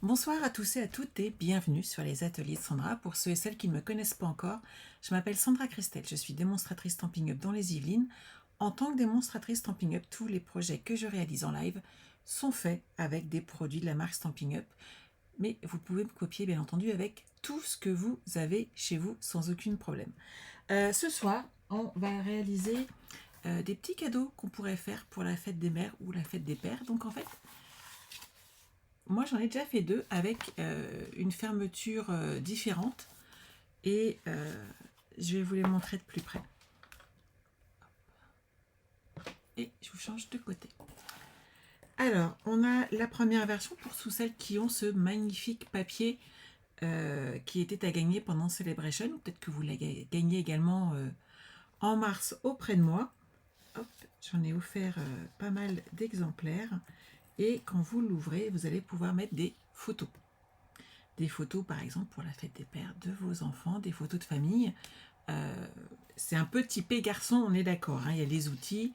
Bonsoir à tous et à toutes et bienvenue sur les ateliers de Sandra. Pour ceux et celles qui ne me connaissent pas encore, je m'appelle Sandra Christel, je suis démonstratrice Stampin' Up dans les Yvelines. En tant que démonstratrice Stampin' Up, tous les projets que je réalise en live sont faits avec des produits de la marque Stampin' Up. Mais vous pouvez me copier bien entendu avec tout ce que vous avez chez vous sans aucun problème. Ce soir, on va réaliser des petits cadeaux qu'on pourrait faire pour la fête des mères ou la fête des pères. Donc en fait, moi, j'en ai déjà fait deux avec une fermeture différente et je vais vous les montrer de plus près. Et je vous change de côté. Alors, on a la première version pour tous celles qui ont ce magnifique papier qui était à gagner pendant Celebration. Peut-être que vous l'avez gagné également en mars auprès de moi. Hop, j'en ai offert pas mal d'exemplaires. Et quand vous l'ouvrez, vous allez pouvoir mettre des photos. Des photos, par exemple, pour la fête des pères de vos enfants, des photos de famille. C'est un peu typé garçon, on est d'accord, hein, il y a les outils.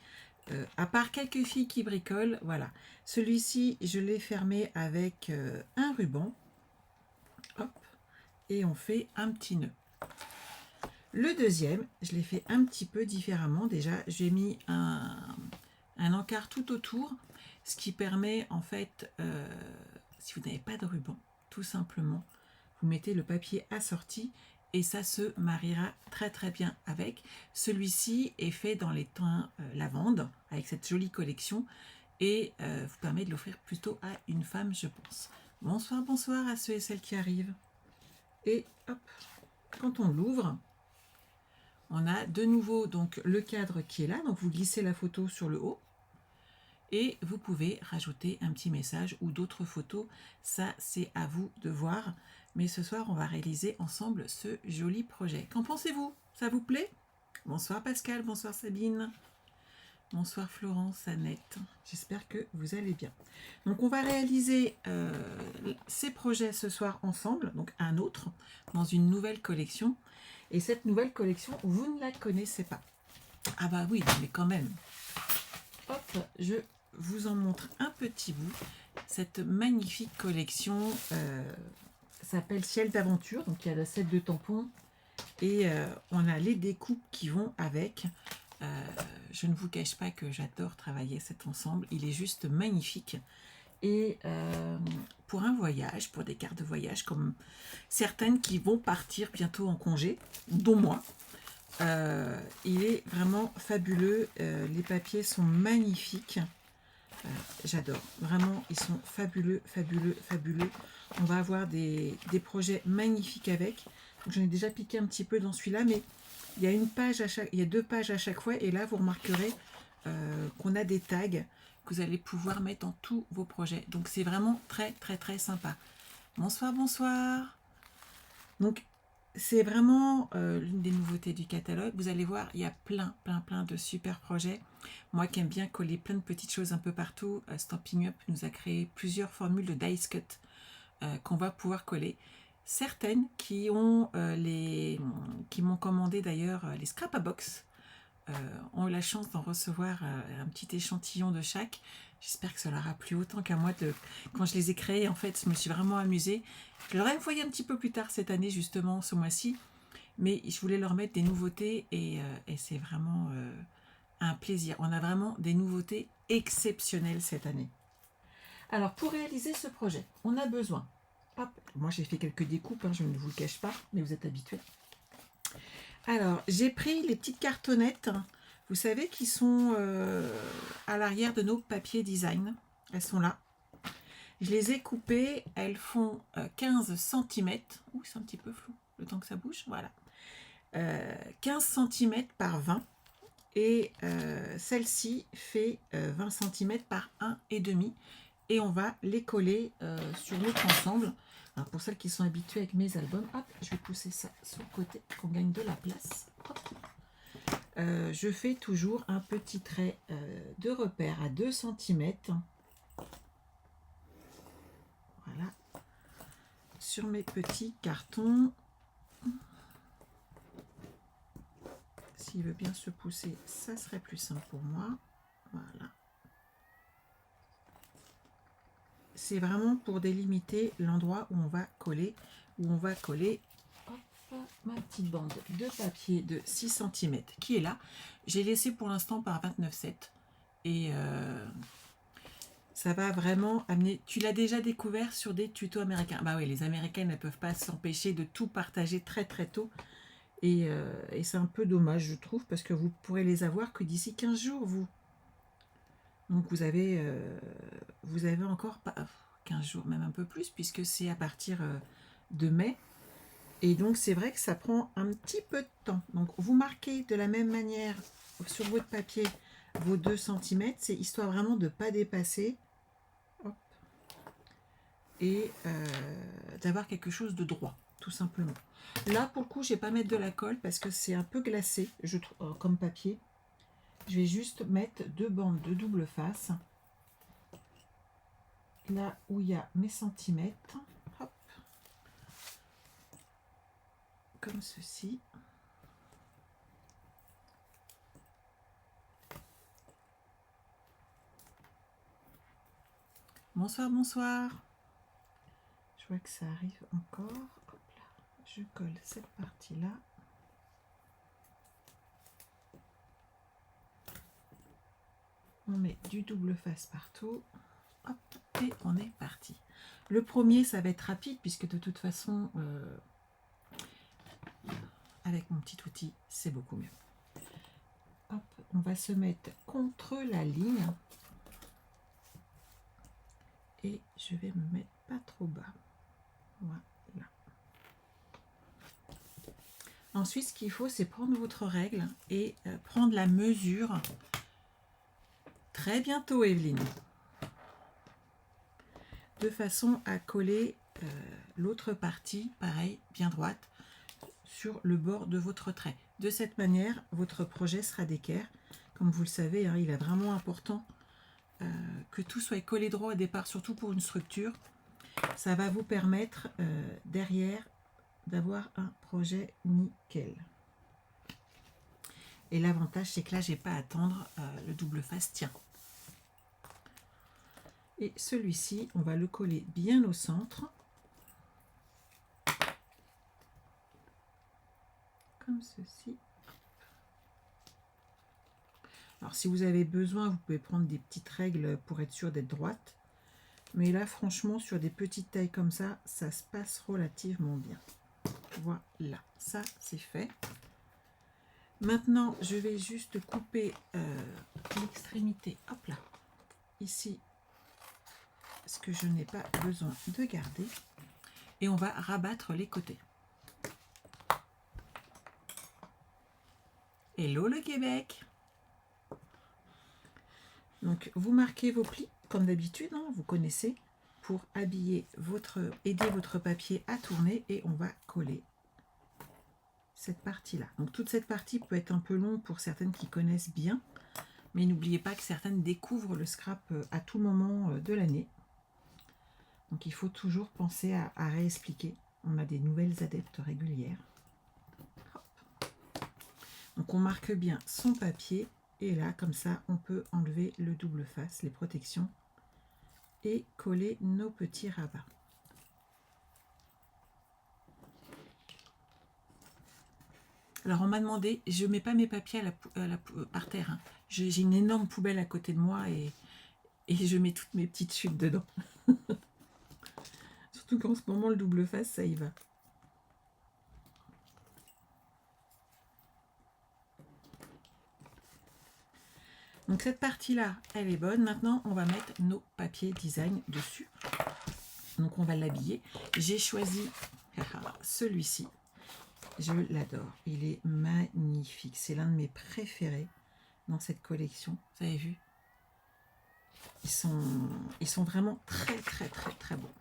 À part quelques filles qui bricolent, voilà. Celui-ci, je l'ai fermé avec un ruban. Hop, et on fait un petit nœud. Le deuxième, je l'ai fait un petit peu différemment. Déjà, j'ai mis un encart tout autour, ce qui permet, en fait, si vous n'avez pas de ruban, tout simplement, vous mettez le papier assorti et ça se mariera très très bien avec. Celui-ci est fait dans les teints lavande, avec cette jolie collection, et vous permet de l'offrir plutôt à une femme, je pense. Bonsoir, bonsoir à ceux et celles qui arrivent. Et hop, quand on l'ouvre, on a de nouveau donc le cadre qui est là, donc vous glissez la photo sur le haut, et vous pouvez rajouter un petit message ou d'autres photos, ça c'est à vous de voir. Mais ce soir on va réaliser ensemble ce joli projet. Qu'en pensez-vous? Ça vous plaît? Bonsoir Pascal, bonsoir Sabine, bonsoir Florence, Annette, j'espère que vous allez bien. Donc on va réaliser ces projets ce soir ensemble, donc un autre, dans une nouvelle collection. Et cette nouvelle collection, vous ne la connaissez pas. Ah bah oui, mais quand même. Hop, je vous en montre un petit bout. Cette magnifique collection s'appelle Ciel d'aventure. Donc il y a le set de tampons et on a les découpes qui vont avec. Je ne vous cache pas que j'adore travailler cet ensemble. Il est juste magnifique. Et pour un voyage, pour des cartes de voyage, comme certaines qui vont partir bientôt en congé, dont moi, il est vraiment fabuleux. Les papiers sont magnifiques. J'adore. Vraiment, ils sont fabuleux, fabuleux, fabuleux. On va avoir des projets magnifiques avec. J'en ai déjà piqué un petit peu dans celui-là, mais il y a une page à chaque, il y a 2 pages à chaque fois. Et là, vous remarquerez qu'on a des tags que vous allez pouvoir mettre dans tous vos projets. Donc, c'est vraiment très, très, très sympa. Bonsoir, bonsoir. Donc, c'est vraiment l'une des nouveautés du catalogue. Vous allez voir, il y a plein, plein, plein de super projets. Moi qui aime bien coller plein de petites choses un peu partout, Stampin' Up nous a créé plusieurs formules de dice cut qu'on va pouvoir coller. Certaines qui ont qui m'ont commandé d'ailleurs les scrap à box ont eu la chance d'en recevoir un petit échantillon de chaque. J'espère que ça leur a plu autant qu'à moi. Quand je les ai créés, en fait, je me suis vraiment amusée. Je leur ai envoyé un petit peu plus tard cette année, justement, ce mois-ci. Mais je voulais leur mettre des nouveautés et c'est vraiment un plaisir. On a vraiment des nouveautés exceptionnelles cette année. Alors, pour réaliser ce projet, on a besoin... Hop, moi, j'ai fait quelques découpes, hein, je ne vous le cache pas, mais vous êtes habitués. Alors, j'ai pris les petites cartonnettes, vous savez, qui sont à l'arrière de nos papiers design. Elles sont là. Je les ai coupées, elles font 15 cm. Ouh, c'est un petit peu flou, le temps que ça bouge, voilà. 15 cm par 20. Et celle-ci fait 20 cm par 1,5. Et on va les coller sur notre ensemble. Alors pour celles qui sont habituées avec mes albums, hop, je vais pousser ça sur le côté, qu'on gagne de la place. Je fais toujours un petit trait de repère à 2 cm. Voilà. Sur mes petits cartons. S'il veut bien se pousser, ça serait plus simple pour moi. Voilà. c'est vraiment pour délimiter l'endroit où on va coller, hop, ma petite bande de papier de 6 cm qui est là. J'ai laissé pour l'instant par 29,7 et ça va vraiment amener. Tu l'as déjà découvert sur des tutos américains. Bah oui, les Américaines ne peuvent pas s'empêcher de tout partager très très tôt. Et c'est un peu dommage, je trouve, parce que vous pourrez les avoir que d'ici 15 jours, vous. Donc vous avez encore pas 15 jours, même un peu plus, puisque c'est à partir de mai. Et donc c'est vrai que ça prend un petit peu de temps. Donc vous marquez de la même manière sur votre papier vos 2 cm, c'est histoire vraiment de ne pas dépasser. Hop. Et d'avoir quelque chose de droit, tout simplement. Là, pour le coup, je ne vais pas mettre de la colle parce que c'est un peu glacé, je trouve, comme papier. Je vais juste mettre 2 bandes de double face. Là où il y a mes centimètres. Hop. Comme ceci. Bonsoir, bonsoir. Je vois que ça arrive encore. Hop là. Je colle cette partie-là. On met du double face partout. Hop, et on est parti. Le premier, ça va être rapide puisque de toute façon, avec mon petit outil, c'est beaucoup mieux. Hop, on va se mettre contre la ligne. Et je vais me mettre pas trop bas. Voilà. Ensuite, ce qu'il faut, c'est prendre votre règle et prendre la mesure. Très bientôt, Evelyne. De façon à coller l'autre partie, pareil, bien droite, sur le bord de votre trait. De cette manière, votre projet sera d'équerre. Comme vous le savez, hein, il est vraiment important que tout soit collé droit au départ, surtout pour une structure. Ça va vous permettre derrière d'avoir un projet nickel. Et l'avantage, c'est que là, j'ai pas à attendre, le double face tient. Et celui-ci, on va le coller bien au centre. Comme ceci. Alors, si vous avez besoin, vous pouvez prendre des petites règles pour être sûr d'être droite. Mais là, franchement, sur des petites tailles comme ça, ça se passe relativement bien. Voilà, ça, c'est fait. Maintenant, je vais juste couper l'extrémité, hop là, ici, ce que je n'ai pas besoin de garder. Et on va rabattre les côtés. Hello le Québec! Donc, vous marquez vos plis, comme d'habitude, hein, vous connaissez, pour aider votre papier à tourner, et on va coller cette partie-là. Donc, toute cette partie peut être un peu longue pour certaines qui connaissent bien, mais n'oubliez pas que certaines découvrent le scrap à tout moment de l'année. Donc, il faut toujours penser à réexpliquer. On a des nouvelles adeptes régulières. Hop. Donc, on marque bien son papier. Et là, comme ça, on peut enlever le double face, les protections, et coller nos petits rabats. Alors, on m'a demandé, je ne mets pas mes papiers par terre. Hein. J'ai une énorme poubelle à côté de moi et je mets toutes mes petites chutes dedans. Surtout qu'en ce moment, le double face, ça y va. Donc cette partie-là, elle est bonne. Maintenant, on va mettre nos papiers design dessus. Donc on va l'habiller. J'ai choisi celui-ci. Je l'adore. Il est magnifique. C'est l'un de mes préférés dans cette collection. Vous avez vu? Ils sont vraiment très, très, très, très bons.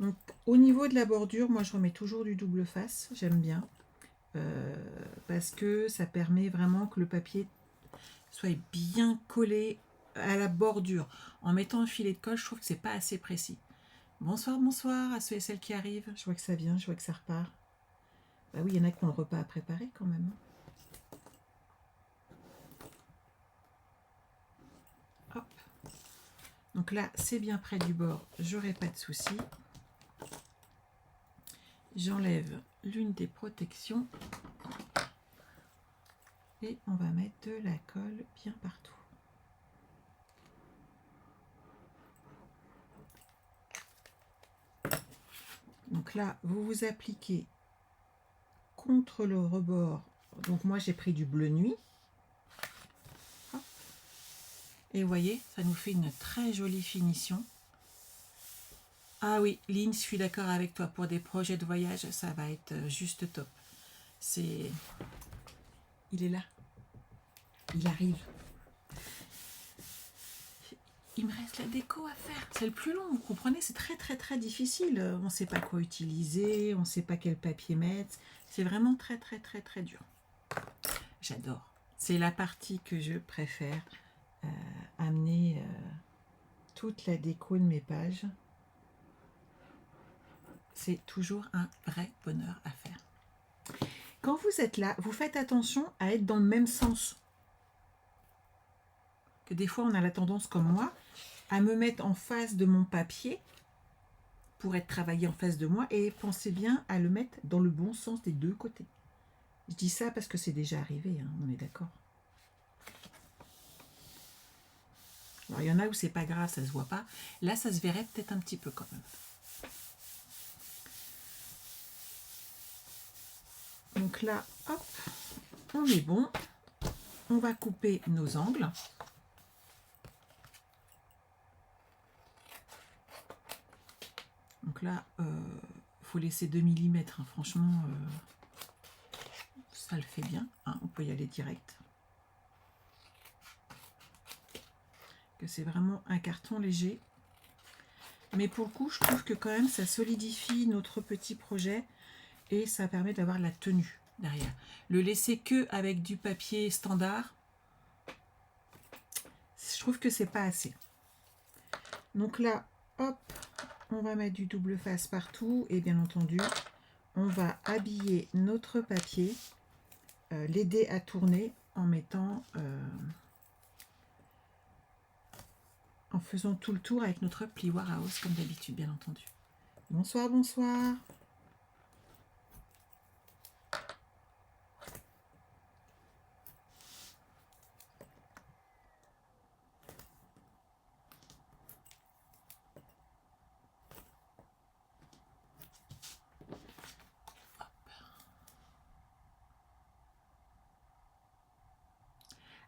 Donc au niveau de la bordure, moi je remets toujours du double face. J'aime bien. Parce que ça permet vraiment que le papier soit bien collé à la bordure. En mettant un filet de colle, je trouve que c'est pas assez précis. Bonsoir, bonsoir à ceux et celles qui arrivent. Je vois que ça vient, je vois que ça repart. Bah oui, il y en a qui ont le repas à préparer quand même. Hop. Donc là, c'est bien près du bord, j'aurai pas de souci. J'enlève l'une des protections et on va mettre de la colle bien partout. Donc là, vous vous appliquez contre le rebord. Donc moi, j'ai pris du bleu nuit. Et vous voyez, ça nous fait une très jolie finition. Ah oui, Lynn, je suis d'accord avec toi. Pour des projets de voyage, ça va être juste top. C'est... Il est là. Il arrive. Il me reste la déco à faire. C'est le plus long, vous comprenez, c'est très difficile. On ne sait pas quoi utiliser, on ne sait pas quel papier mettre. C'est vraiment très dur. J'adore. C'est la partie que je préfère. Amener toute la déco de mes pages. C'est toujours un vrai bonheur à faire. Quand vous êtes là, vous faites attention à être dans le même sens. Que des fois, on a la tendance, comme moi, à me mettre en face de mon papier pour être travaillé en face de moi, et pensez bien à le mettre dans le bon sens des deux côtés. Je dis ça parce que c'est déjà arrivé, hein, on est d'accord. Alors, il y en a où c'est pas grave, ça se voit pas. Là, ça se verrait peut-être un petit peu quand même. Donc là, hop, on est bon. On va couper nos angles. Donc là, faut laisser 2 mm. Hein. Franchement, ça le fait bien. Hein. On peut y aller direct. Que c'est vraiment un carton léger. Mais pour le coup, je trouve que quand même, ça solidifie notre petit projet et ça permet d'avoir la tenue derrière. Le laisser que avec du papier standard, je trouve que c'est pas assez. Donc là, hop, on va mettre du double face partout et bien entendu, on va habiller notre papier, l'aider à tourner en mettant, en faisant tout le tour avec notre plioir à hausse comme d'habitude, bien entendu. Bonsoir, bonsoir.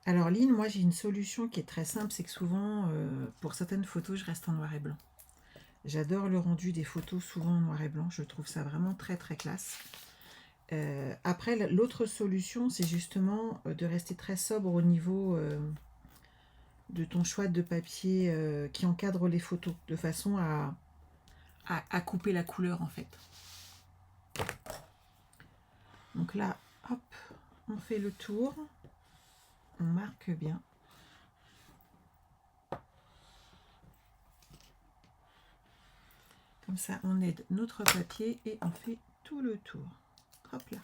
Alors Lynn, moi j'ai une solution qui est très simple, c'est que souvent, pour certaines photos, je reste en noir et blanc. J'adore le rendu des photos souvent en noir et blanc, je trouve ça vraiment très classe. Après, l'autre solution, c'est justement de rester très sobre au niveau de ton choix de papier qui encadre les photos, de façon à couper la couleur en fait. Donc là, hop, on fait le tour. On marque bien. Comme ça, on aide notre papier et on fait tout le tour. Hop là.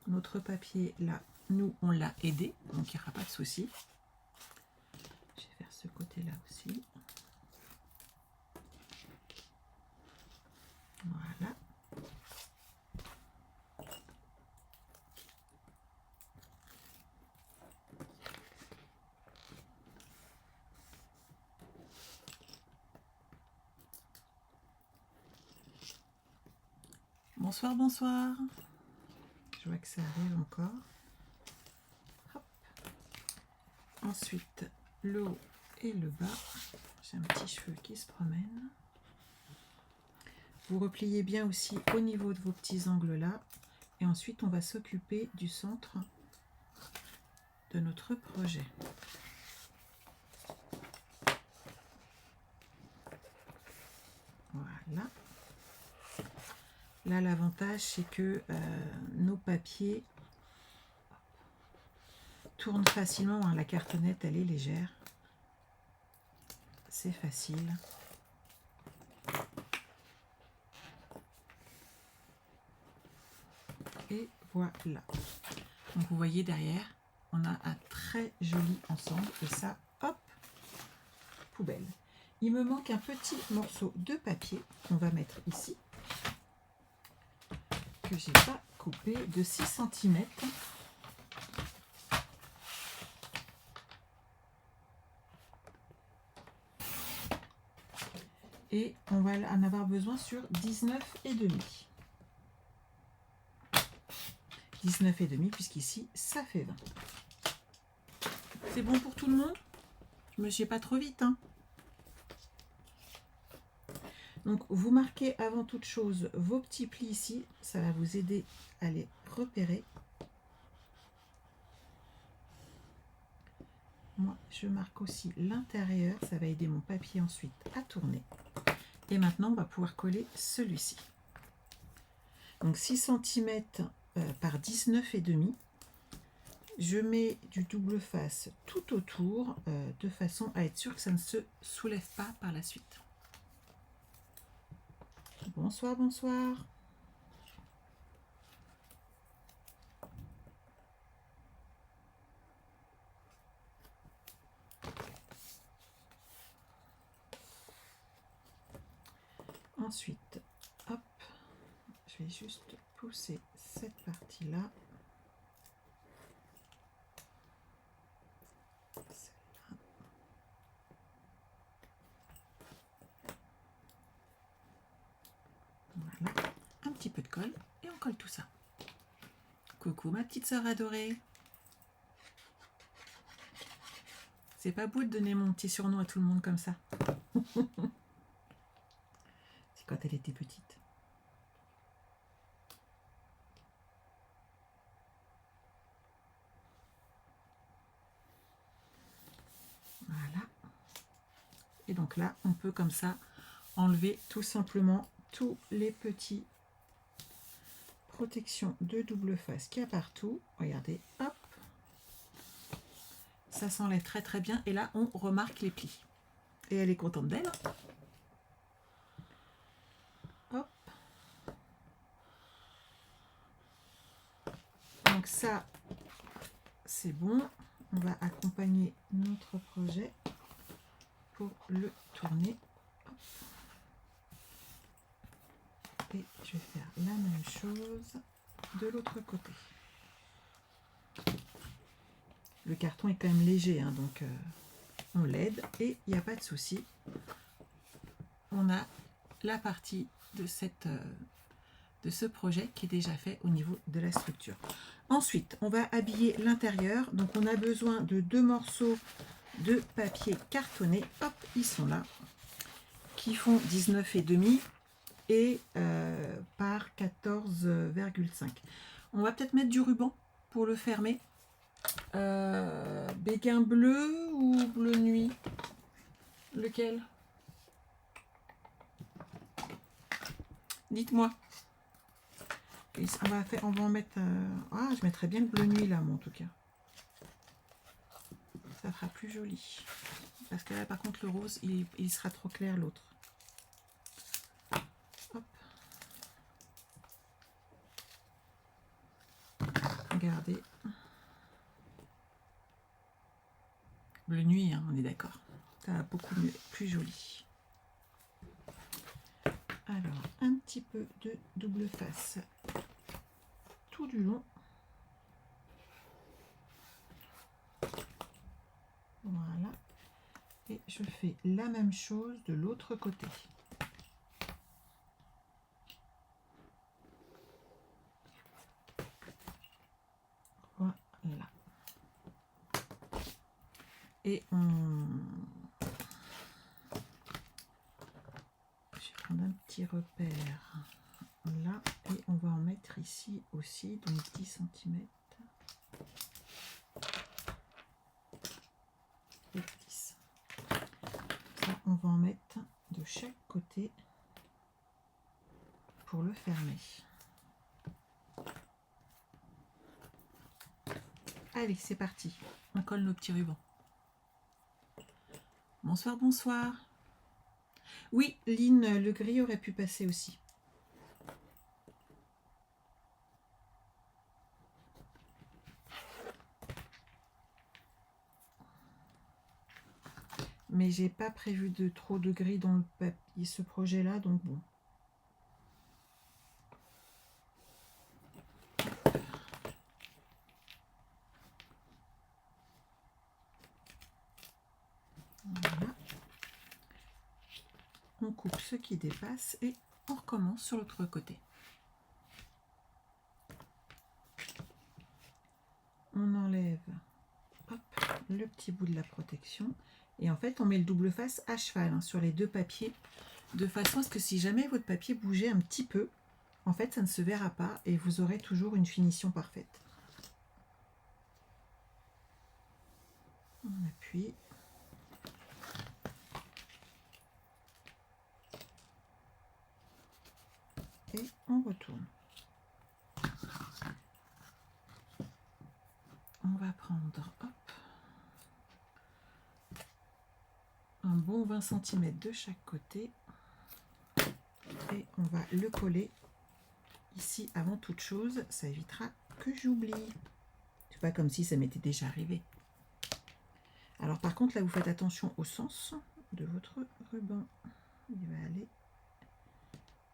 Notre papier, là, nous, on l'a aidé, donc il n'y aura pas de souci. Je vais faire ce côté-là aussi. Voilà. Bonsoir, bonsoir. Je vois que ça arrive encore. Hop. Ensuite, le haut et le bas. J'ai un petit cheveu qui se promène. Vous repliez bien aussi au niveau de vos petits angles là. Et ensuite, on va s'occuper du centre de notre projet. Voilà. Là, l'avantage, c'est que nos papiers tournent facilement. Hein. La cartonnette, elle est légère. C'est facile. Et voilà. Donc, vous voyez derrière, on a un très joli ensemble. Et ça, hop, poubelle. Il me manque un petit morceau de papier qu'on va mettre ici, que j'ai pas coupé, de 6 cm. Et on va en avoir besoin sur 19,5. 19,5 puisqu'ici ça fait 20. C'est bon pour tout le monde? Je me suis pas trop vite, hein. Donc vous marquez avant toute chose vos petits plis ici, ça va vous aider à les repérer. Moi je marque aussi l'intérieur, ça va aider mon papier ensuite à tourner. Et maintenant on va pouvoir coller celui-ci. Donc 6 cm par 19,5. Je mets du double face tout autour de façon à être sûr que ça ne se soulève pas par la suite. Bonsoir, bonsoir. Ensuite, hop, je vais juste pousser cette partie-là. Voilà, un petit peu de colle et on colle tout ça. Coucou ma petite sœur adorée. C'est pas beau de donner mon petit surnom à tout le monde comme ça. C'est quand elle était petite. Voilà. Et donc là, on peut comme ça enlever tout simplement tous les petits protections de double face qu'il y a partout. Regardez, hop. Ça s'enlève très très bien. Et là, on remarque les plis. Et elle est contente d'elle. Hop. Donc ça, c'est bon. On va accompagner notre projet pour le tourner. Hop. Et je vais faire la même chose de l'autre côté. Le carton est quand même léger, hein, donc on l'aide et il n'y a pas de souci. On a la partie de, de ce projet qui est déjà fait au niveau de la structure. Ensuite, on va habiller l'intérieur. Donc on a besoin de 2 morceaux de papier cartonné. Hop, ils sont là. Qui font 19,5 et par 14,5. On va peut-être mettre du ruban pour le fermer. Béguin bleu ou bleu nuit? Lequel? Dites-moi. On va en mettre... Ah, je mettrais bien le bleu nuit là, moi, en tout cas. Ça fera plus joli. Parce que là, par contre, le rose, il sera trop clair, l'autre. Hop. Regardez. Bleu nuit, hein, on est d'accord. Ça va beaucoup mieux, plus joli. Alors, un petit peu de double face tout du long. Voilà. Et je fais la même chose de l'autre côté. Voilà. Et je vais prendre un petit repère là et on va en mettre ici aussi, donc 10 cm. Et 10. Ça, on va en mettre de chaque côté pour le fermer. Allez, c'est parti. On colle nos petits rubans. Bonsoir, bonsoir. Oui, Lynn, le gris aurait pu passer aussi. mais j'ai pas prévu de trop de gris dans le papier, ce projet-là, donc bon. Voilà. On coupe ce qui dépasse et on recommence sur l'autre côté. On enlève hop, le petit bout de la protection et en fait on met le double face à cheval hein, sur les deux papiers de façon à ce que si jamais votre papier bougeait un petit peu, en fait ça ne se verra pas et vous aurez toujours une finition parfaite. On appuie. Et on retourne. On va prendre hop, un bon 20 cm de chaque côté et on va le coller ici avant toute chose, ça évitera que j'oublie. C'est pas comme si ça m'était déjà arrivé. Alors par contre là vous faites attention au sens de votre ruban, il va aller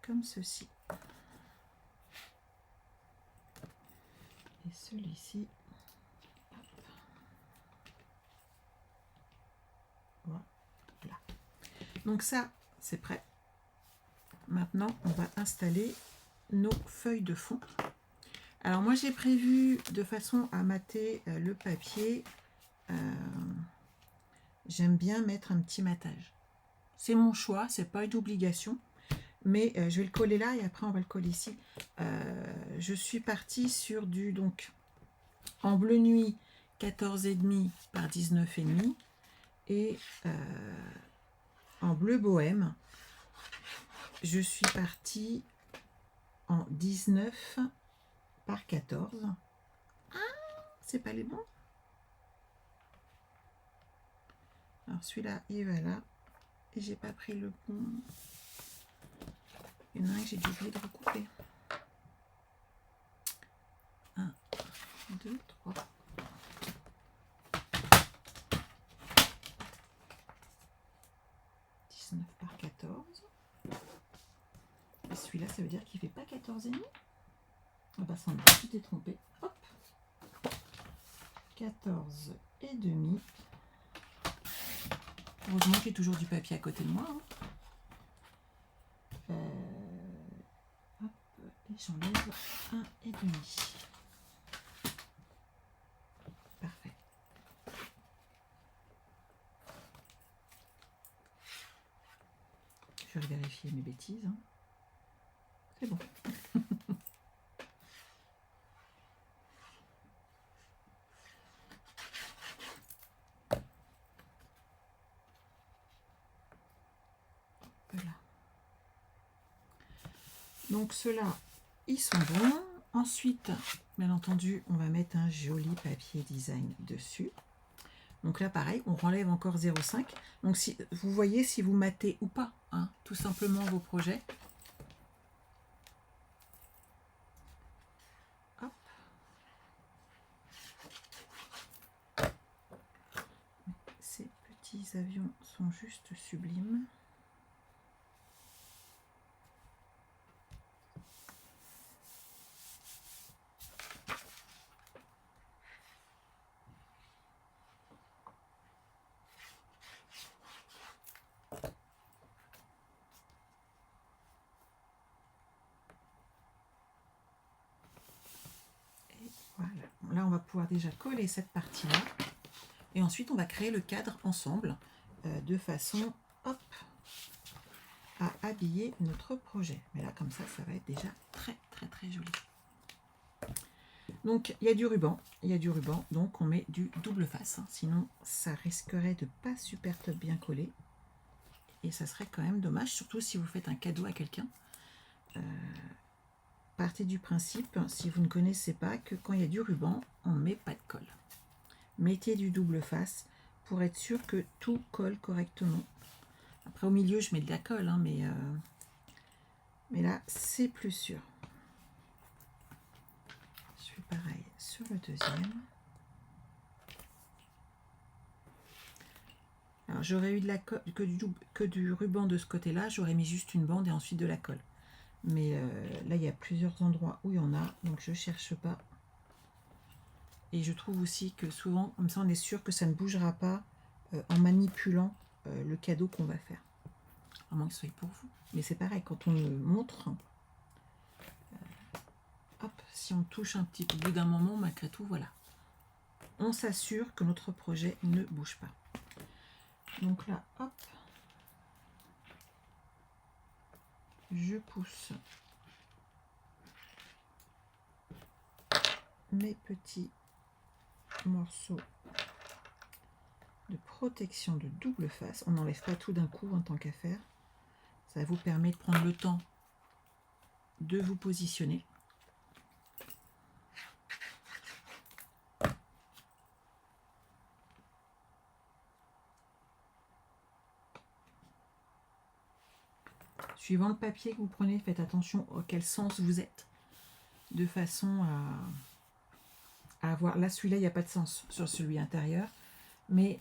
comme ceci. Et celui-ci, voilà. Donc ça, c'est prêt. Maintenant, on va installer nos feuilles de fond. Alors moi, j'ai prévu de façon à mater le papier. J'aime bien mettre un petit matage. C'est mon choix, c'est pas une obligation. Mais je vais le coller là et après on va le coller ici. Je suis partie sur du donc en bleu nuit 14,5 par 19,5 et en bleu bohème je suis partie en 19 par 14. Ah, c'est pas les bons. Alors celui-là il va là et j'ai pas pris le bon. Il y en a un que j'ai oublié de recouper. 1, 2, 3. Par 14. Et celui-là, ça veut dire qu'il fait pas 14,5. Ah bah ça, tu t'es trompé. Hop. 14,5. Heureusement qu'il y a toujours du papier à côté de moi. Hein. Hop, et j'enlève 1,5. Parfait. Je vais vérifier mes bêtises. Hein. C'est bon. Voilà. Donc ceux-là, ils sont bons. Ensuite, bien entendu, on va mettre un joli papier design dessus. Donc là, pareil, on renlève encore 0,5. Donc si vous voyez si vous matez ou pas, hein, tout simplement vos projets. Hop. Ces petits avions sont juste sublimes. Voilà, là on va pouvoir déjà coller cette partie-là. Et ensuite on va créer le cadre ensemble de façon hop, à habiller notre projet. Mais là comme ça va être déjà très très très joli. Donc il y a du ruban, donc on met du double face. Hein, sinon ça risquerait de pas super top bien coller. Et ça serait quand même dommage, surtout si vous faites un cadeau à quelqu'un. Partez du principe, si vous ne connaissez pas, que quand il y a du ruban, on ne met pas de colle. Mettez du double face pour être sûr que tout colle correctement. Après au milieu je mets de la colle, hein, mais là c'est plus sûr. Je fais pareil sur le deuxième. Alors j'aurais eu de la colle, que du ruban de ce côté-là, j'aurais mis juste une bande et ensuite de la colle. Mais là, il y a plusieurs endroits où il y en a, donc je cherche pas. Et je trouve aussi que souvent, comme ça, on est sûr que ça ne bougera pas en manipulant le cadeau qu'on va faire. À moins que ce soit pour vous. Mais c'est pareil, quand on le montre, hop, si on touche un petit peu, au bout d'un moment, malgré tout, voilà. On s'assure que notre projet ne bouge pas. Donc là, hop, je pousse mes petits morceaux de protection de double face. On n'enlève pas tout d'un coup en tant qu'à faire. Ça vous permet de prendre le temps de vous positionner. Suivant le papier que vous prenez, faites attention à quel sens vous êtes, de façon à avoir... Là, celui-là, il n'y a pas de sens sur celui intérieur, mais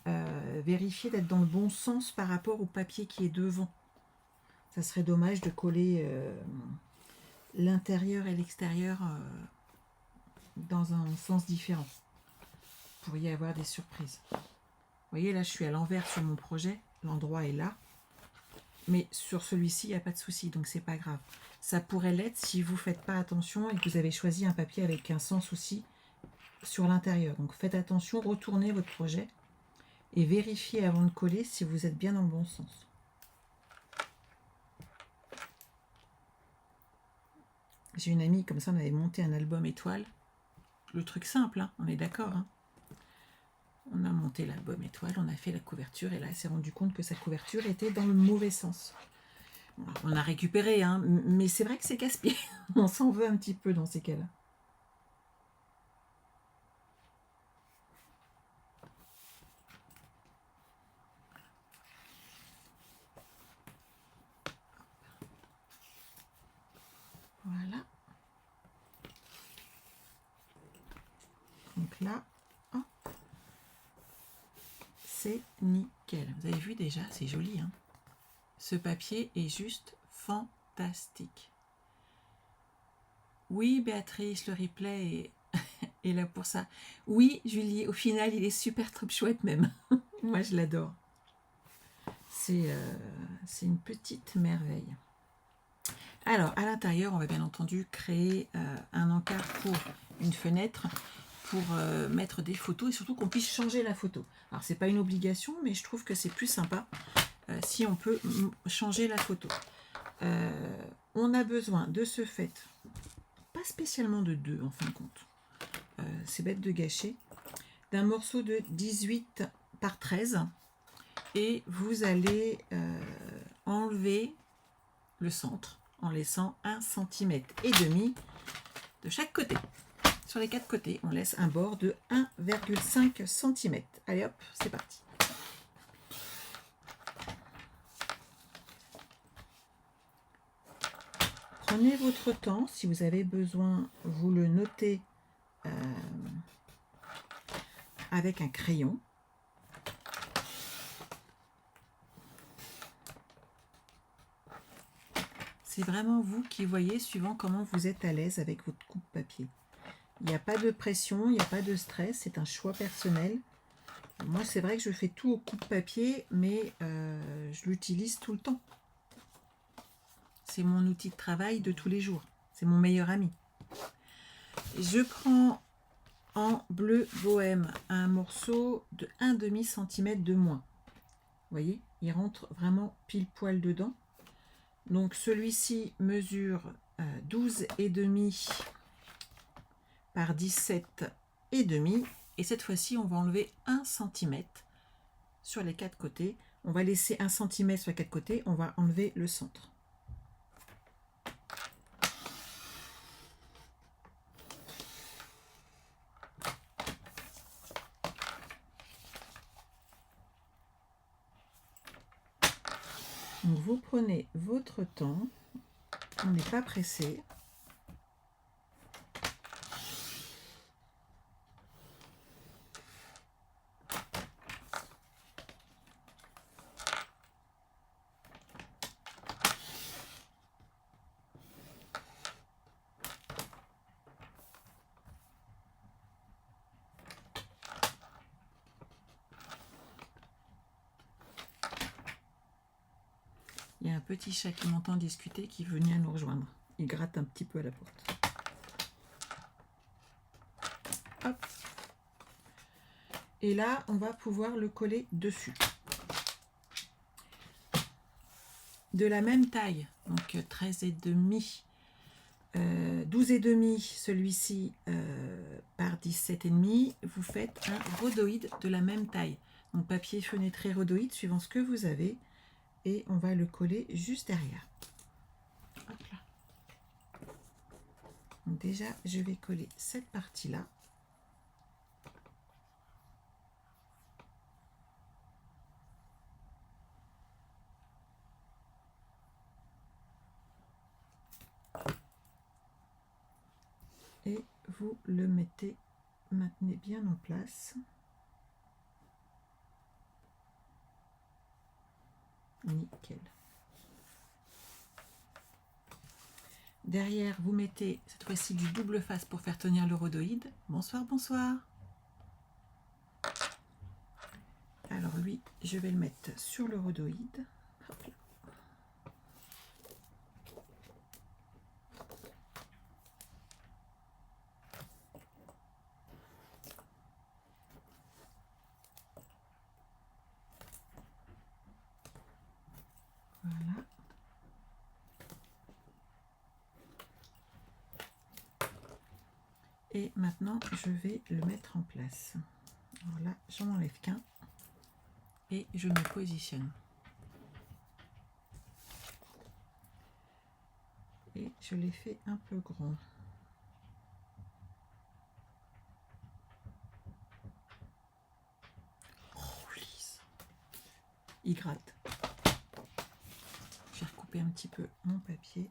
vérifiez d'être dans le bon sens par rapport au papier qui est devant. Ça serait dommage de coller l'intérieur et l'extérieur dans un sens différent. Vous pourriez avoir des surprises. Vous voyez, là, je suis à l'envers sur mon projet. L'endroit est là. Mais sur celui-ci, il n'y a pas de souci, donc c'est pas grave. Ça pourrait l'être si vous ne faites pas attention et que vous avez choisi un papier avec un sens aussi sur l'intérieur. Donc faites attention, retournez votre projet et vérifiez avant de coller si vous êtes bien dans le bon sens. J'ai une amie, comme ça, on avait monté un album étoile. Le truc simple, hein, on est d'accord. Hein. On a monté l'album étoile, on a fait la couverture et là, elle s'est rendue compte que sa couverture était dans le mauvais sens. On a récupéré, hein, mais c'est vrai que c'est casse-pied. On s'en veut un petit peu dans ces cas-là. Voilà. Donc là, c'est nickel. Vous avez vu déjà, c'est joli. Hein. Ce papier est juste fantastique. Oui, Béatrice, le replay est là pour ça. Oui, Julie, au final, il est super trop chouette même. Moi, je l'adore. C'est une petite merveille. Alors, à l'intérieur, on va bien entendu créer un encart pour une fenêtre pour mettre des photos et surtout qu'on puisse changer la photo. Alors, c'est pas une obligation, mais je trouve que c'est plus sympa si on peut changer la photo. On a besoin de ce fait, pas spécialement de deux en fin de compte, c'est bête de gâcher, d'un morceau de 18 par 13 et vous allez enlever le centre en laissant 1,5 cm de chaque côté. Sur les 4 côtés, on laisse un bord de 1,5 cm. Allez hop, c'est parti. Prenez votre temps, si vous avez besoin, vous le notez avec un crayon. C'est vraiment vous qui voyez suivant comment vous êtes à l'aise avec votre coupe-papier. Il n'y a pas de pression, il n'y a pas de stress, c'est un choix personnel. Moi, c'est vrai que je fais tout au coupe-papier, mais je l'utilise tout le temps. C'est mon outil de travail de tous les jours. C'est mon meilleur ami. Je prends en bleu bohème un morceau de 1,5 cm de moins. Vous voyez, il rentre vraiment pile poil dedans. Donc celui-ci mesure 12,5 par 17,5 et cette fois-ci on va enlever 1 cm sur les 4 côtés. On va laisser 1 cm sur les 4 côtés, on va enlever le centre. Donc vous prenez votre temps, on n'est pas pressé. Il y a un petit chat qui m'entend discuter qui venait à nous rejoindre. Il gratte un petit peu à la porte. Hop. Et là, on va pouvoir le coller dessus. De la même taille, donc 13,5, 12,5, celui-ci par 17,5, vous faites un rhodoïde de la même taille. Donc papier fenêtré rhodoïde, suivant ce que vous avez. Et on va le coller juste derrière. Hop là. Donc déjà, je vais coller cette partie-là. Et vous le mettez, maintenez bien en place. Nickel. Derrière, vous mettez cette fois-ci du double face pour faire tenir le rhodoïde. Bonsoir, bonsoir. Alors lui, je vais le mettre sur le rhodoïde. Hop là. Voilà. Et maintenant, je vais le mettre en place. Alors là, j'en enlève qu'un et je me positionne. Et je l'ai fait un peu grand. Oh, lisse. Il gratte. Je vais recouper un petit peu mon papier.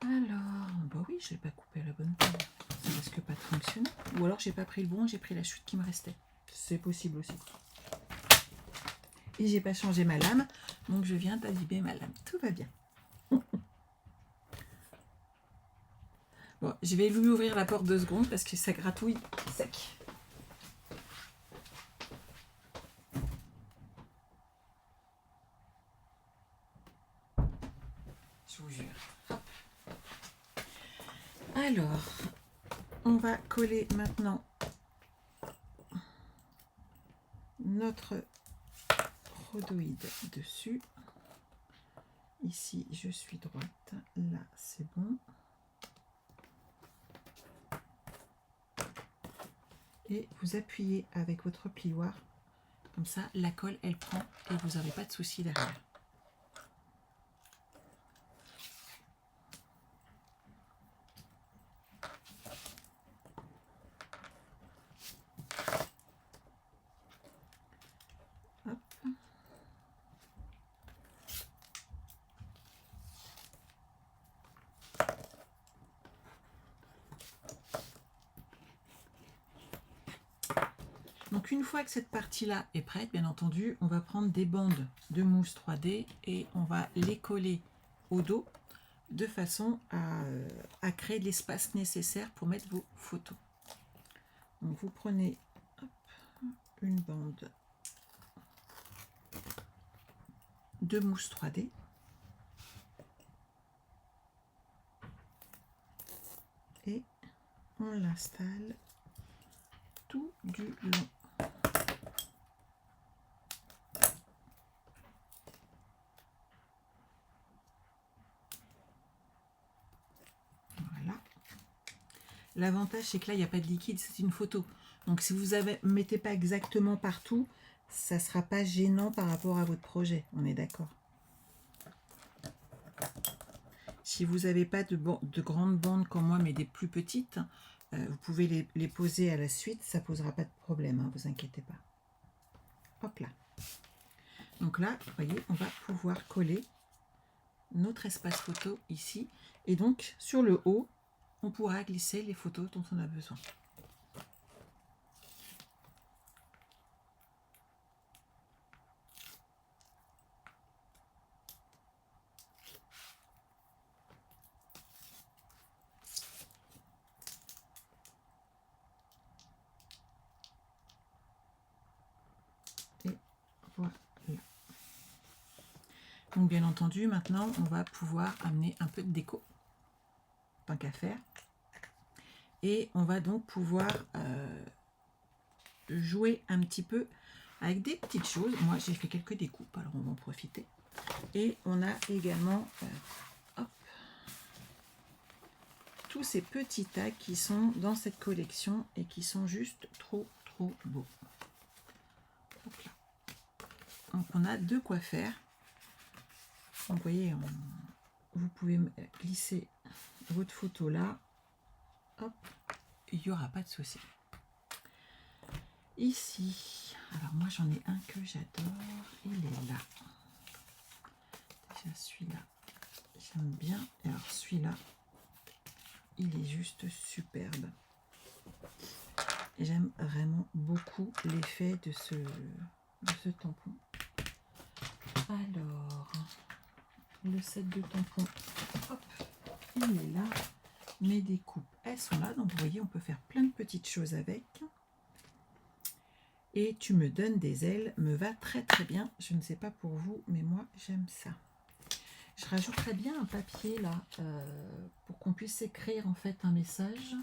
Alors, bah oui, je l'ai pas coupé à la bonne taille. Ça risque pas de fonctionner. Ou alors j'ai pas pris le bon, j'ai pris la chute qui me restait. C'est possible aussi. Et j'ai pas changé ma lame, donc je viens d'abîmer ma lame. Tout va bien. Bon, je vais lui ouvrir la porte 2 secondes parce que ça gratouille sec. Je vous jure. Hop. Alors, on va coller maintenant notre rhodoïde dessus. Ici, je suis droite. Là, c'est bon. Et vous appuyez avec votre plioir. Comme ça, la colle, elle prend et vous n'avez pas de souci derrière. Hop. Donc une fois que cette partie-là est prête, bien entendu, on va prendre des bandes de mousse 3D et on va les coller au dos de façon à créer l'espace nécessaire pour mettre vos photos. Donc vous prenez hop, une bande de mousse 3D. Et on l'installe tout du long. Voilà. L'avantage, c'est que là, il n'y a pas de liquide, c'est une photo. Donc, si vous ne mettez pas exactement partout, ça ne sera pas gênant par rapport à votre projet. On est d'accord. Si vous n'avez pas de grandes bandes comme moi, mais des plus petites, vous pouvez les poser à la suite. Ça ne posera pas de problème, hein, vous inquiétez pas. Hop là. Donc là, vous voyez, on va pouvoir coller notre espace photo ici. Et donc, sur le haut, on pourra glisser les photos dont on a besoin. Voilà. Donc bien entendu, maintenant, on va pouvoir amener un peu de déco, tant qu'à faire. Et on va donc pouvoir jouer un petit peu avec des petites choses. Moi, j'ai fait quelques découpes, alors on va en profiter. Et on a également hop, tous ces petits tags qui sont dans cette collection et qui sont juste trop beaux. Hop là. Donc on a de quoi faire. Donc vous voyez, vous pouvez glisser votre photo là. Hop, il n'y aura pas de souci. Ici, alors moi j'en ai un que j'adore, il est là. Déjà celui-là, j'aime bien. Et alors celui-là, il est juste superbe. J'aime vraiment beaucoup l'effet de ce tampon. Alors, le set de tampons, hop, il est là. Mes découpes, elles sont là. Donc vous voyez, on peut faire plein de petites choses avec. Et tu me donnes des ailes, me va très bien. Je ne sais pas pour vous, mais moi j'aime ça. Je rajouterais bien un papier là pour qu'on puisse écrire en fait un message.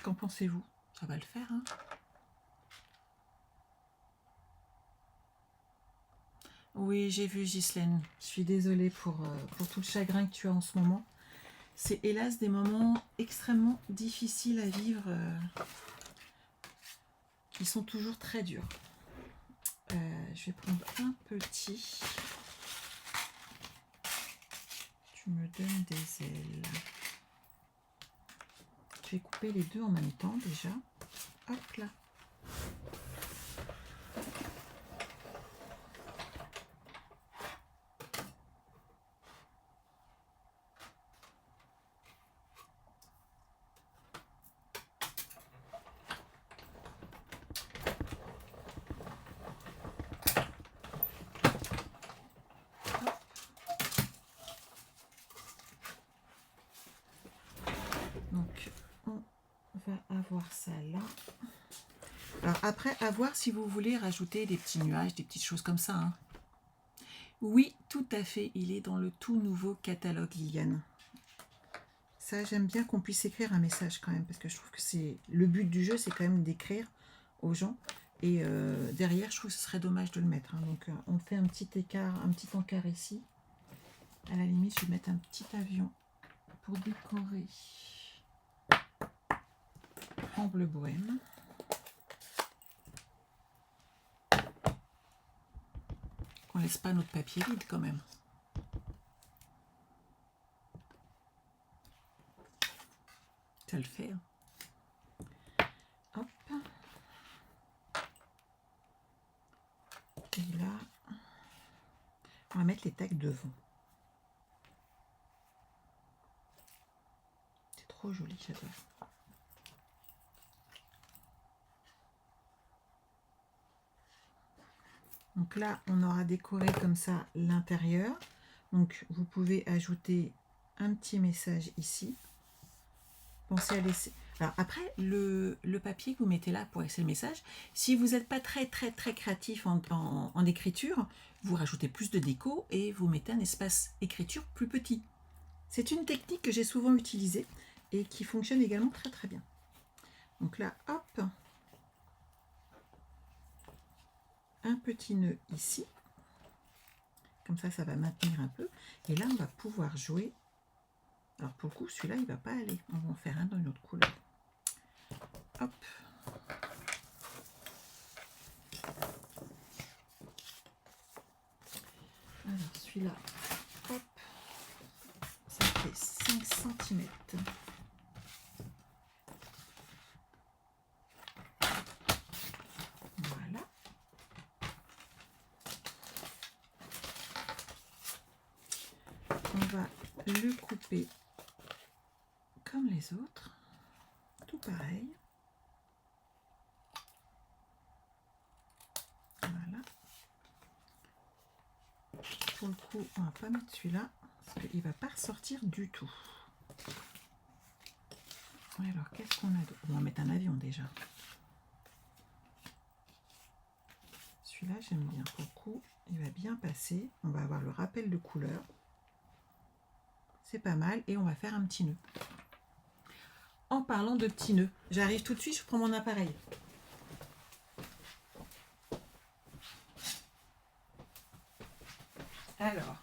Qu'en pensez-vous? Ça va le faire, hein? Oui, j'ai vu, Ghislaine. Je suis désolée pour tout le chagrin que tu as en ce moment. C'est hélas des moments extrêmement difficiles à vivre, qui sont toujours très durs. Je vais prendre un petit. Tu me donnes des ailes. Je vais couper les deux en même temps déjà. Hop là. Donc on va avoir ça là. Alors après, à voir si vous voulez rajouter des petits nuages, des petites choses comme ça, hein. Oui, tout à fait, il est dans le tout nouveau catalogue, Liliane. Ça, j'aime bien qu'on puisse écrire un message quand même, parce que je trouve que c'est le but du jeu, c'est quand même d'écrire aux gens. Et derrière, je trouve que ce serait dommage de le mettre, hein. Donc on fait un petit écart, un petit encart ici. À la limite, je vais mettre un petit avion pour décorer en bleu bohème. On laisse pas notre papier vide quand même. Ça le fait, hein. Hop. Et là, on va mettre les tags devant. C'est trop joli, j'adore. Donc là, on aura décoré comme ça l'intérieur. Donc vous pouvez ajouter un petit message ici. Pensez à laisser... Alors après, le papier que vous mettez là pour laisser le message, si vous n'êtes pas très créatif en écriture, vous rajoutez plus de déco et vous mettez un espace écriture plus petit. C'est une technique que j'ai souvent utilisée et qui fonctionne également très bien. Donc là, hop, un petit nœud ici. Comme ça, ça va maintenir un peu. Et là, on va pouvoir jouer. Alors pour le coup, celui-là, il ne va pas aller. On va en faire un dans une autre couleur. Hop. Alors celui-là, hop, ça fait 5 cm. Voilà. On va le couper comme les autres, tout pareil. Voilà. Pour le coup, on va pas mettre celui-là parce qu'il va pas ressortir du tout. Alors, qu'est-ce qu'on a d'autre? On va mettre un avion déjà. Celui-là, j'aime bien beaucoup. Il va bien passer. On va avoir le rappel de couleur. C'est pas mal. Et on va faire un petit nœud. En parlant de petits nœuds, j'arrive tout de suite, je prends mon appareil. Alors,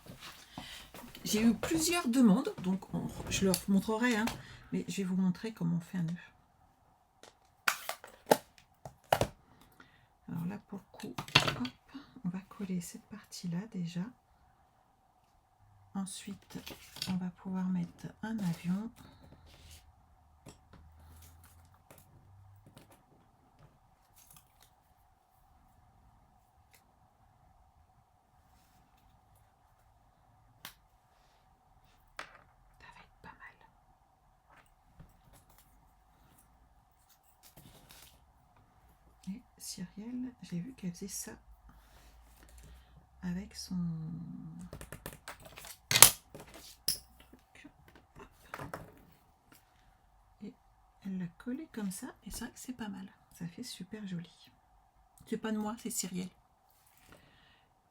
j'ai eu plusieurs demandes, donc je leur montrerai, hein, mais je vais vous montrer comment on fait un nœud. Alors là, pour le coup, hop, on va coller cette partie-là déjà. Ensuite, on va pouvoir mettre un avion. Ça va être pas mal. Et Cyrielle, j'ai vu qu'elle faisait ça avec son truc. Et elle l'a collé comme ça, et c'est vrai que c'est pas mal. Ça fait super joli. C'est pas de moi, c'est Cyrielle.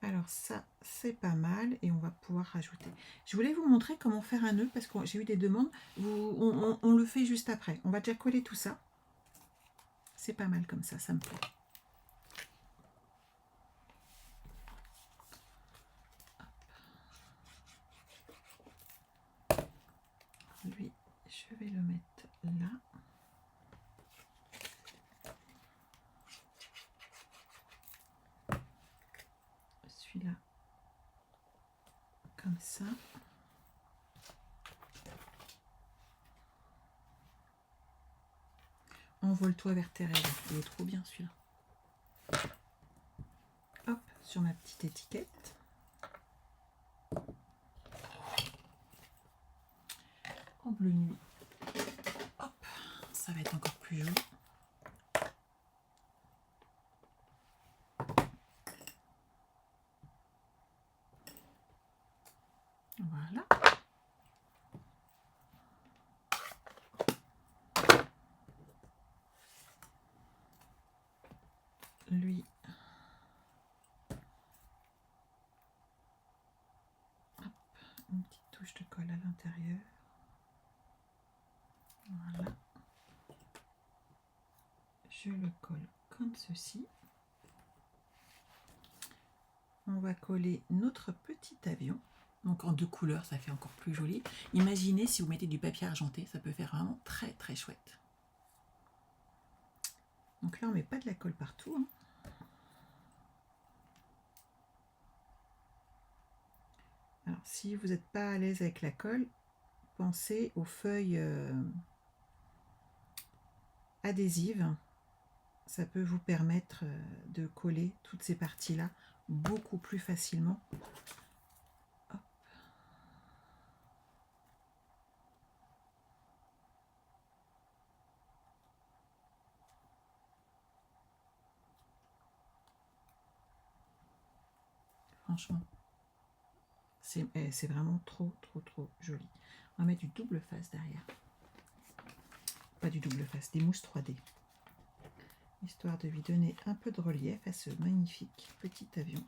Alors ça, c'est pas mal, et on va pouvoir rajouter. Je voulais vous montrer comment faire un nœud, parce que j'ai eu des demandes. On le fait juste après. On va déjà coller tout ça. C'est pas mal comme ça me plaît. Lui, je vais le mettre là. Celui-là, comme ça. Envole-toi vers tes rêves. Il est trop bien celui-là. Hop, sur ma petite étiquette. En bleu nuit. Hop, ça va être encore plus joli. Voilà. Lui, hop, une petite touche de colle à l'intérieur. Voilà. Je le colle comme ceci. On va coller notre petit avion. Donc en deux couleurs, ça fait encore plus joli. Imaginez si vous mettez du papier argenté, ça peut faire vraiment très très chouette. Donc là, on ne met pas de la colle partout, hein. Alors, si vous n'êtes pas à l'aise avec la colle, pensez aux feuilles adhésives. Ça peut vous permettre de coller toutes ces parties-là beaucoup plus facilement. Hop. Franchement, c'est vraiment trop joli. On va mettre du double face derrière. Pas du double face, des mousses 3D. Histoire de lui donner un peu de relief à ce magnifique petit avion.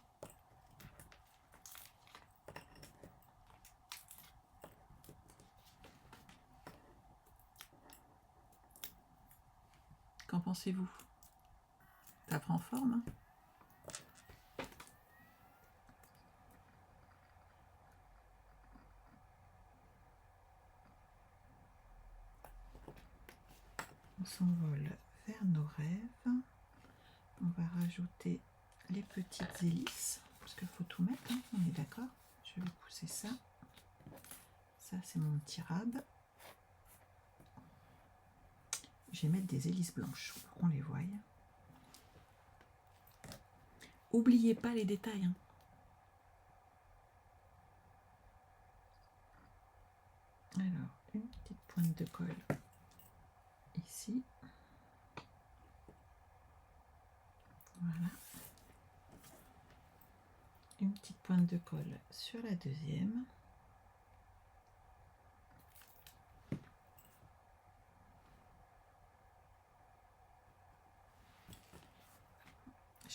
Qu'en pensez-vous? Ça prend forme, hein? On s'envole vers nos rêves. On va rajouter les petites hélices, parce qu'il faut tout mettre, hein, on est d'accord. Je vais pousser ça. Ça, c'est mon petit rab. Je vais mettre des hélices blanches pour qu'on les voie. Oubliez pas les détails, hein. Alors, une petite pointe de colle ici. Voilà. Une petite pointe de colle sur la deuxième.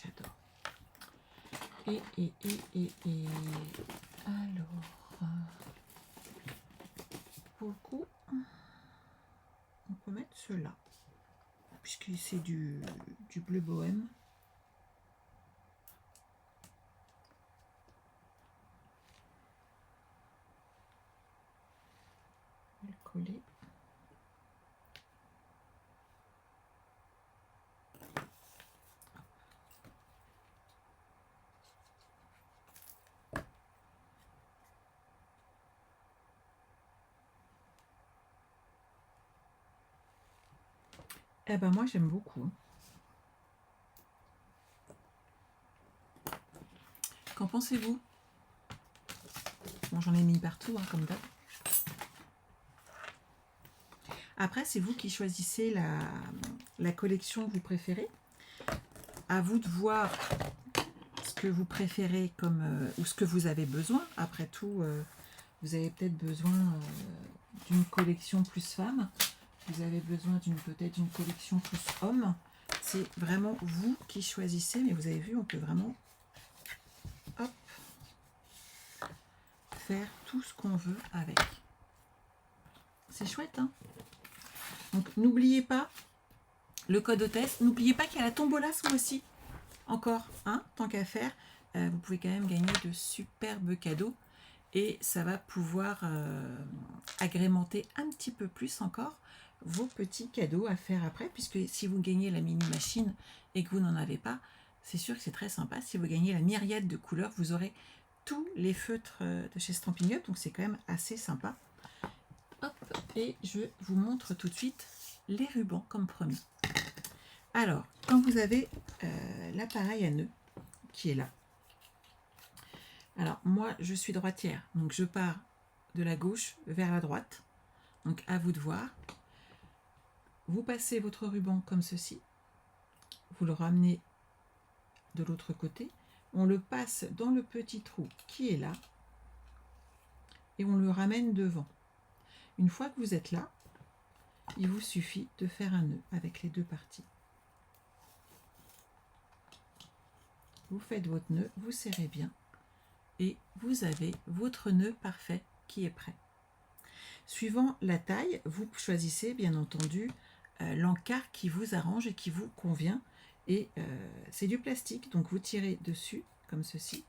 j'adore. Et alors, pour le coup, on peut mettre cela, puisque c'est du bleu bohème. On va le coller. Eh ben moi j'aime beaucoup. Qu'en pensez-vous? Bon, j'en ai mis partout, hein, comme d'hab. Après, c'est vous qui choisissez la collection que vous préférez. À vous de voir ce que vous préférez comme, ou ce que vous avez besoin. Après tout, vous avez peut-être besoin d'une collection plus femme. Vous avez besoin peut-être d'une collection plus homme. C'est vraiment vous qui choisissez. Mais vous avez vu, on peut vraiment hop, faire tout ce qu'on veut avec. C'est chouette, hein? Donc n'oubliez pas le code hôtesse. N'oubliez pas qu'il y a la tombola ce mois-ci. Encore, hein, tant qu'à faire. Vous pouvez quand même gagner de superbes cadeaux. Et ça va pouvoir agrémenter un petit peu plus encore vos petits cadeaux à faire après. Puisque si vous gagnez la mini machine et que vous n'en avez pas, c'est sûr que c'est très sympa. Si vous gagnez la myriade de couleurs, vous aurez tous les feutres de chez Stampin' Up. Donc c'est quand même assez sympa. Hop, et je vous montre tout de suite les rubans comme promis. Alors, quand vous avez l'appareil à nœuds qui est là. Alors, moi, je suis droitière, donc je pars de la gauche vers la droite. Donc, à vous de voir. Vous passez votre ruban comme ceci. Vous le ramenez de l'autre côté. On le passe dans le petit trou qui est là. Et on le ramène devant. Une fois que vous êtes là, il vous suffit de faire un nœud avec les deux parties. Vous faites votre nœud, vous serrez bien et vous avez votre nœud parfait qui est prêt. Suivant la taille, vous choisissez bien entendu l'encart qui vous arrange et qui vous convient. Et c'est du plastique, donc vous tirez dessus comme ceci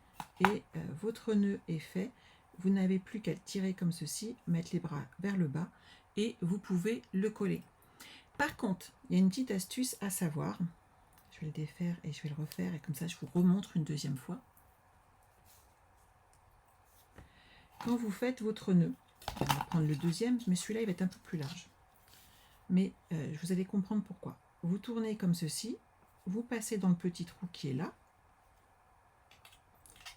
et votre nœud est fait. Vous n'avez plus qu'à le tirer comme ceci, mettre les bras vers le bas et vous pouvez le coller. Par contre, il y a une petite astuce à savoir. Je vais le défaire et je vais le refaire et comme ça je vous remontre une deuxième fois. Quand vous faites votre nœud, on va prendre le deuxième, mais celui-là il va être un peu plus large. Mais vous allez comprendre pourquoi. Vous tournez comme ceci, vous passez dans le petit trou qui est là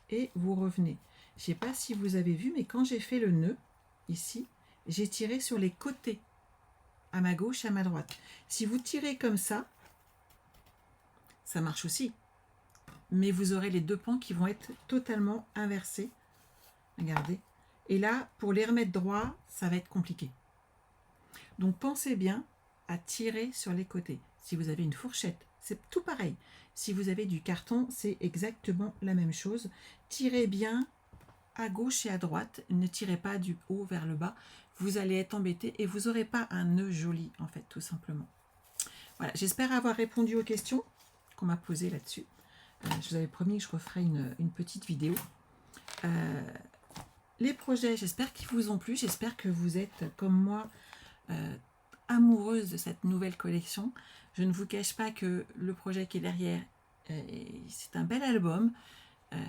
et vous revenez. Je ne sais pas si vous avez vu, mais quand j'ai fait le nœud ici, j'ai tiré sur les côtés, à ma gauche et à ma droite. Si vous tirez comme ça marche aussi. Mais vous aurez les deux pans qui vont être totalement inversés. Regardez. Et là, pour les remettre droits, ça va être compliqué. Donc pensez bien à tirer sur les côtés. Si vous avez une fourchette, c'est tout pareil. Si vous avez du carton, c'est exactement la même chose. Tirez bien à gauche et à droite. Ne tirez pas du haut vers le bas. Vous allez être embêté et vous n'aurez pas un nœud joli, en fait, tout simplement. Voilà, j'espère avoir répondu aux questions qu'on m'a posées là-dessus. Je vous avais promis que je referai une petite vidéo. Les projets, j'espère qu'ils vous ont plu. J'espère que vous êtes, comme moi, amoureuse de cette nouvelle collection. Je ne vous cache pas que le projet qui est derrière, c'est un bel album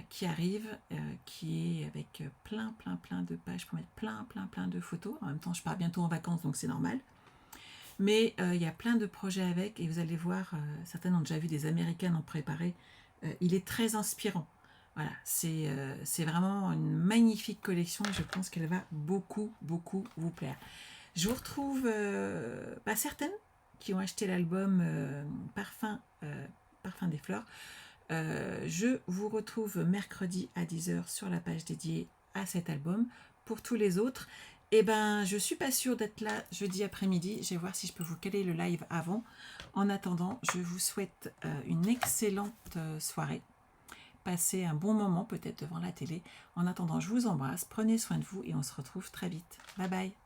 qui arrive, qui est avec plein de pages pour mettre plein de photos. En même temps, je pars bientôt en vacances, donc c'est normal. Mais il y a plein de projets avec, et vous allez voir, certaines ont déjà vu des Américaines en préparer. Il est très inspirant. Voilà, c'est vraiment une magnifique collection et je pense qu'elle va beaucoup vous plaire. Je vous retrouve certaines qui ont acheté l'album Parfum des fleurs. Je vous retrouve mercredi à 10 h sur la page dédiée à cet album. Pour tous les autres, Eh ben, je suis pas sûre d'être là jeudi après-midi. Je vais voir si je peux vous caler le live avant. En attendant, je vous souhaite une excellente soirée. Passez un bon moment peut-être devant la télé. En attendant, je vous embrasse. Prenez soin de vous et on se retrouve très vite. Bye bye.